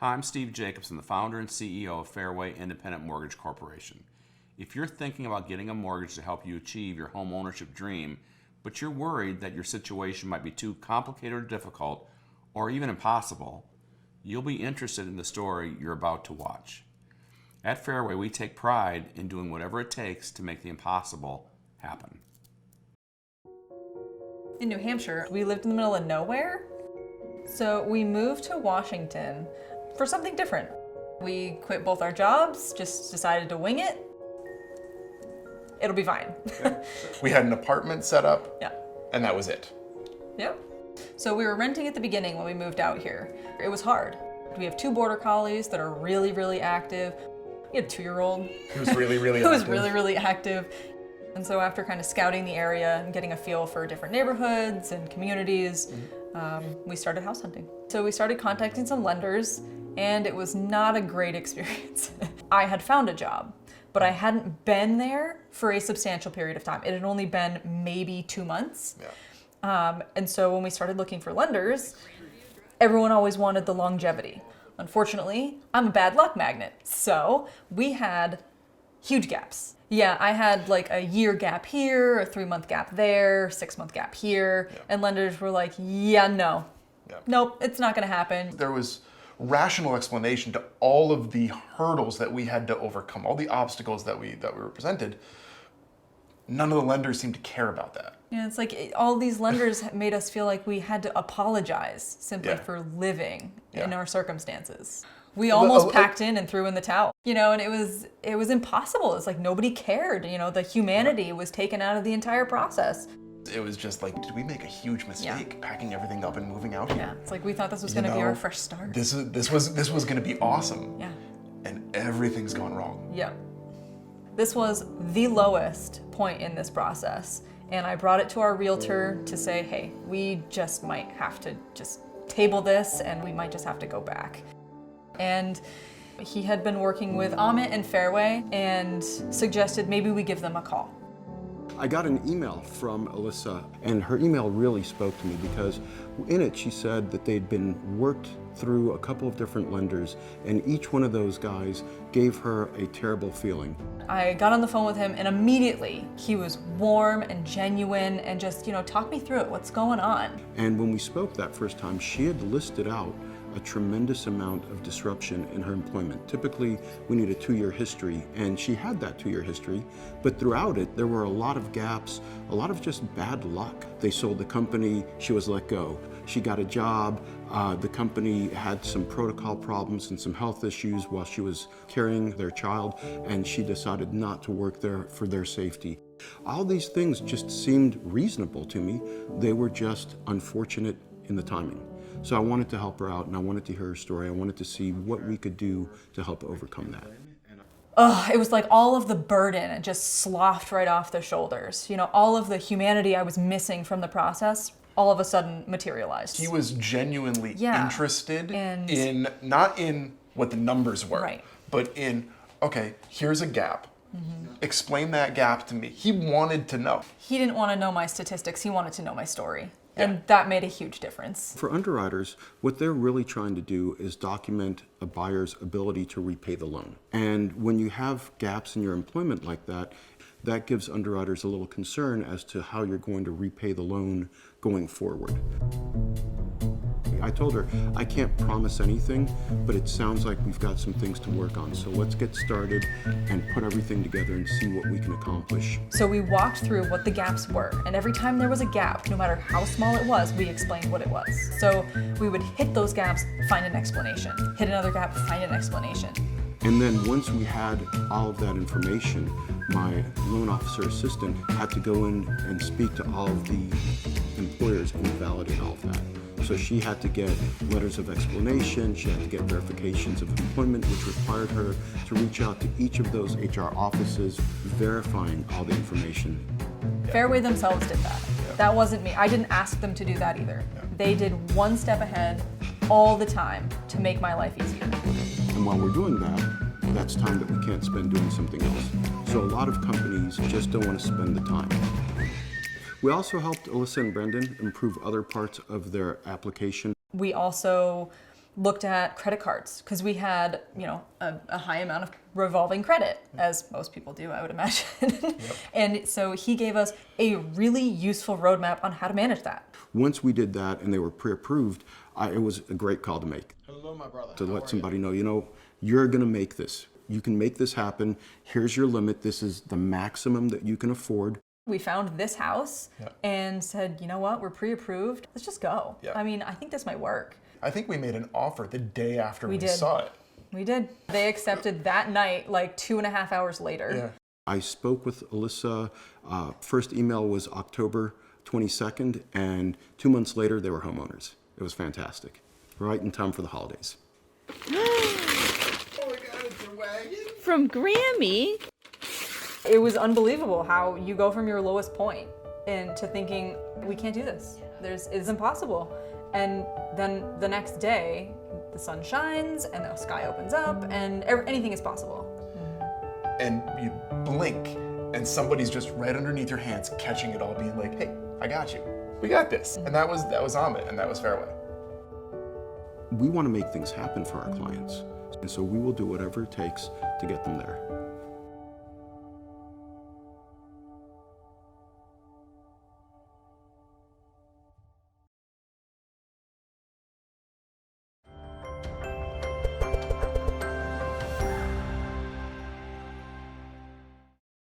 Hi, I'm Steve Jacobson, the founder and CEO of Fairway Independent Mortgage Corporation. If you're thinking about getting a mortgage to help you achieve your home ownership dream, but you're worried that your situation might be too complicated or difficult, or even impossible, you'll be interested in the story you're about to watch. At Fairway, we take pride in doing whatever it takes to make the impossible happen. In New Hampshire, we lived in the middle of nowhere, so we moved to Washington for something different. We quit both our jobs, just decided to wing it. It'll be fine. Yeah. We had an apartment set up, Yeah. and that was it. Yep. So we were renting at the beginning when we moved out here. It was hard. We have 2 border collies that are really, really active. We had a 2-year-old. He was really, really who active. was really, really active. And so after kind of scouting the area and getting a feel for different neighborhoods and communities, we started house hunting. So we started contacting some lenders, and it was not a great experience. I had found a job, but I hadn't been there for a substantial period of time. It had only been maybe 2 months. Yeah. And so when we started looking for lenders, everyone always wanted the longevity. Unfortunately, I'm a bad luck magnet, so we had huge gaps. Yeah, I had like a year gap here, a 3-month gap there, 6-month gap here, Yeah. and lenders were like, yeah, no. Yeah. Nope, it's not gonna happen. There was rational explanation to all of the hurdles that we had to overcome, all the obstacles that we were presented. None of the lenders seemed to care about that. Yeah, it's like all these lenders made us feel like we had to apologize simply Yeah. for living in Yeah. our circumstances. We almost packed in and threw in the towel, and it was impossible. It's like nobody cared, the humanity was taken out of the entire process. It was just like, did we make a huge mistake packing everything up and moving out here? Yeah, it's like we thought this was going to be our fresh start. This was going to be awesome. Yeah. And everything's gone wrong. Yep. This was the lowest point in this process, and I brought it to our realtor to say, hey, we just might have to just table this, and we might just have to go back. And he had been working with Amit and Fairway and suggested maybe we give them a call. I got an email from Alyssa, and her email really spoke to me because in it she said that they'd been worked through a couple of different lenders, and each one of those guys gave her a terrible feeling. I got on the phone with him, and immediately he was warm and genuine and just, talk me through it. What's going on? And when we spoke that first time, she had listed out a tremendous amount of disruption in her employment. Typically, we need a 2-year history, and she had that 2-year history, but throughout it, there were a lot of gaps, a lot of just bad luck. They sold the company, she was let go. She got a job, the company had some protocol problems and some health issues while she was carrying their child, and she decided not to work there for their safety. All these things just seemed reasonable to me. They were just unfortunate in the timing. So I wanted to help her out, and I wanted to hear her story. I wanted to see what we could do to help overcome that. It was like all of the burden just sloughed right off their shoulders. All of the humanity I was missing from the process all of a sudden materialized. He was genuinely interested And- in, not in what the numbers were, Right. but in, okay, here's a gap. Explain that gap to me. He wanted to know. He didn't want to know my statistics, he wanted to know my story. Yeah. And that made a huge difference. For underwriters, what they're really trying to do is document a buyer's ability to repay the loan. And when you have gaps in your employment like that, that gives underwriters a little concern as to how you're going to repay the loan going forward. I told her, I can't promise anything, but it sounds like we've got some things to work on. So let's get started and put everything together and see what we can accomplish. So we walked through what the gaps were, and every time there was a gap, no matter how small it was, we explained what it was. So we would hit those gaps, find an explanation. Hit another gap, find an explanation. And then once we had all of that information, my loan officer assistant had to go in and speak to all of the employers and validate all of that. So she had to get letters of explanation, she had to get verifications of employment, which required her to reach out to each of those HR offices, verifying all the information. Fairway themselves did that. That wasn't me. I didn't ask them to do that either. They did one step ahead all the time to make my life easier. And while we're doing that, that's time that we can't spend doing something else. So a lot of companies just don't want to spend the time. We also helped Alyssa and Brendan improve other parts of their application. We also looked at credit cards because we had, you know, a high amount of revolving credit, as most people do, I would imagine. And so he gave us a really useful roadmap on how to manage that. Once we did that and they were pre-approved, it was a great call to make. Hello, my brother. To let somebody know, you know, you're going to make this. You can make this happen. Here's your limit. This is the maximum that you can afford. We found this house Yeah. and said, you know what, we're pre-approved. Let's just go. Yeah. I mean, I think this might work. I think we made an offer the day after we did. saw it. We did. They accepted that night, like 2.5 hours later. Yeah. I spoke with Alyssa. First email was October 22nd, and 2 months later, they were homeowners. It was fantastic. Right in time for the holidays. Oh my God, it's a wagon. From Grammy. It was unbelievable how you go from your lowest point into thinking, we can't do this. It's impossible. And then the next day, the sun shines and the sky opens up and anything is possible. And you blink, and somebody's just right underneath your hands, catching it all, being like, "Hey, I got you. We got this." And that was Amit, and that was Fairway. We want to make things happen for our clients, and so we will do whatever it takes to get them there.